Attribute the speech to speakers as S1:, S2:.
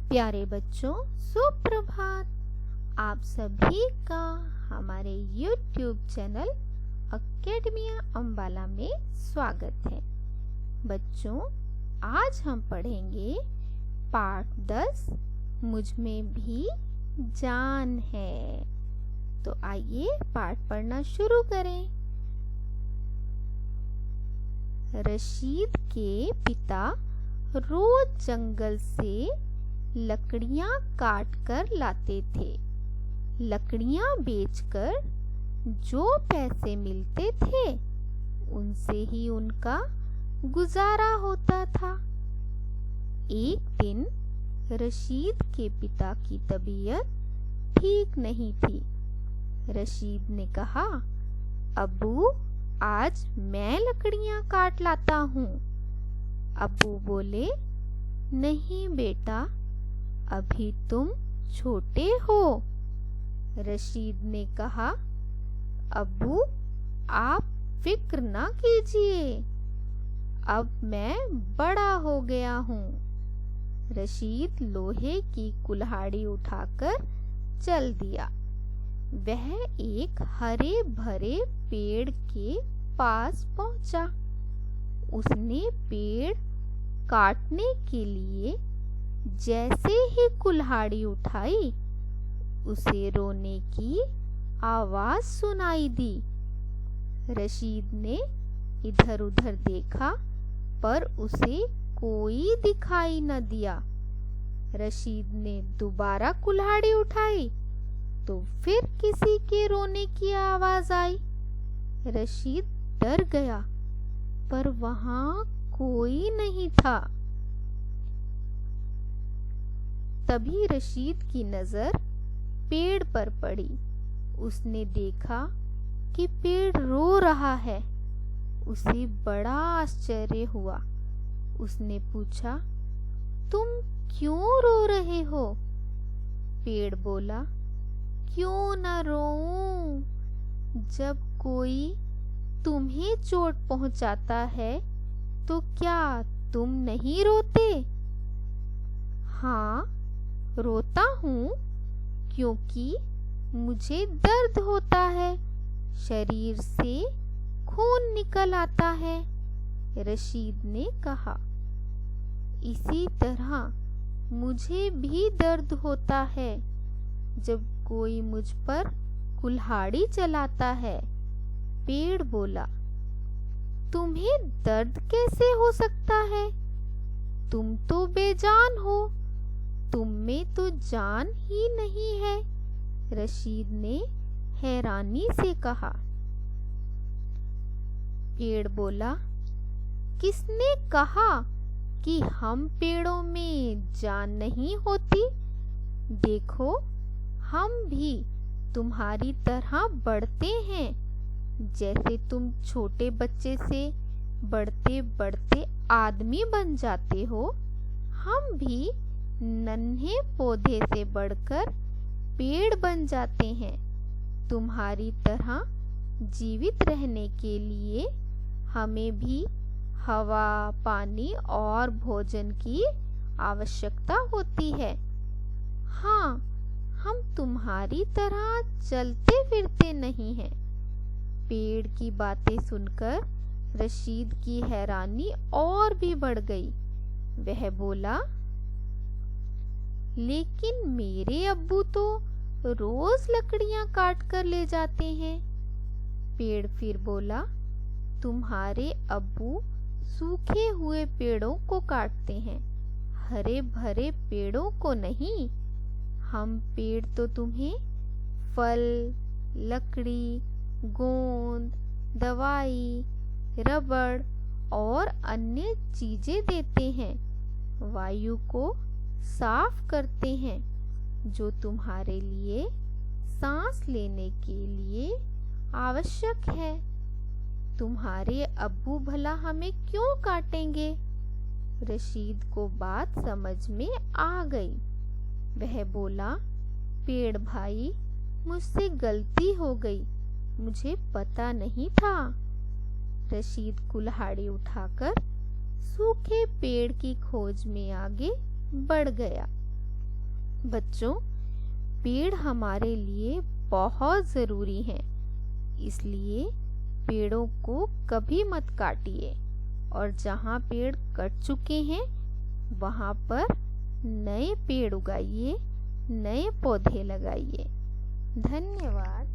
S1: प्यारे बच्चों, सुप्रभात। आप सभी का हमारे YouTube चैनल अकेडमिया अम्बाला में स्वागत है। बच्चों, आज हम पढ़ेंगे पाठ 10 मुझ में भी जान है। तो आइए पाठ पढ़ना शुरू करें। रशीद के पिता रोज जंगल से लकड़ियां काट कर लाते थे। लकड़ियां बेचकर जो पैसे मिलते थे उनसे ही उनका गुजारा होता था। एक दिन रशीद के पिता की तबीयत ठीक नहीं थी। रशीद ने कहा, अब्बू, आज मैं लकड़ियां काट लाता हूँ। अब्बू बोले, नहीं बेटा, अभी तुम छोटे हो। रशीद ने कहा, अब्बू, आप फिक्र ना कीजिए, अब मैं बड़ा हो गया हूँ। रशीद लोहे की कुल्हाड़ी उठाकर चल दिया। वह एक हरे भरे पेड़ के पास पहुंचा। उसने पेड़ काटने के लिए जैसे ही कुल्हाड़ी उठाई, उसे रोने की आवाज सुनाई दी। रशीद ने इधर उधर देखा, पर उसे कोई दिखाई न दिया। रशीद ने दोबारा कुल्हाड़ी उठाई तो फिर किसी के रोने की आवाज आई। रशीद डर गया, पर वहां कोई नहीं था। तभी रशीद की नजर पेड़ पर पड़ी। उसने देखा कि पेड़ रो रहा है। उसे बड़ा आश्चर्य हुआ। उसने पूछा, तुम क्यों रो रहे हो? पेड़ बोला, क्यों न रोऊं? जब कोई तुम्हें चोट पहुंचाता है तो क्या तुम नहीं रोते? हाँ, रोता हूँ, क्योंकि मुझे दर्द होता है, शरीर से खून निकल आता है, रशीद ने कहा। इसी तरह मुझे भी दर्द होता है जब कोई मुझ पर कुल्हाड़ी चलाता है, पेड़ बोला। तुम्हें दर्द कैसे हो सकता है? तुम तो बेजान हो, तुम में तो जान ही नहीं है, रशीद ने हैरानी से कहा। पेड़ बोला, किसने कहा कि हम पेड़ों में जान नहीं होती? देखो, हम भी तुम्हारी तरह बढ़ते हैं। जैसे तुम छोटे बच्चे से बढ़ते बढ़ते आदमी बन जाते हो, हम भी नन्हे पौधे से बढ़कर पेड़ बन जाते हैं। तुम्हारी तरह जीवित रहने के लिए हमें भी हवा, पानी और भोजन की आवश्यकता होती है। हाँ, हम तुम्हारी तरह चलते फिरते नहीं हैं। पेड़ की बातें सुनकर रशीद की हैरानी और भी बढ़ गई। वह बोला, लेकिन मेरे अब्बू तो रोज लकड़ियां काट कर ले जाते हैं। पेड़ फिर बोला, तुम्हारे अब्बू सूखे हुए पेड़ों को काटते हैं, हरे भरे पेड़ों को नहीं। हम पेड़ तो तुम्हें फल, लकड़ी, गोंद, दवाई, रबड़ और अन्य चीजें देते हैं। वायु को साफ करते हैं, जो तुम्हारे लिए सांस लेने के लिए आवश्यक है। तुम्हारे अब्बू भला हमें क्यों काटेंगे? रशीद को बात समझ में आ गई। वह बोला, पेड़ भाई, मुझसे गलती हो गई, मुझे पता नहीं था। रशीद कुल्हाड़ी उठाकर सूखे पेड़ की खोज में आगे बढ़ गया। बच्चों, पेड़ हमारे लिए बहुत ज़रूरी हैं, इसलिए पेड़ों को कभी मत काटिए और जहाँ पेड़ कट चुके हैं वहाँ पर नए पेड़ उगाइए, नए पौधे लगाइए। धन्यवाद।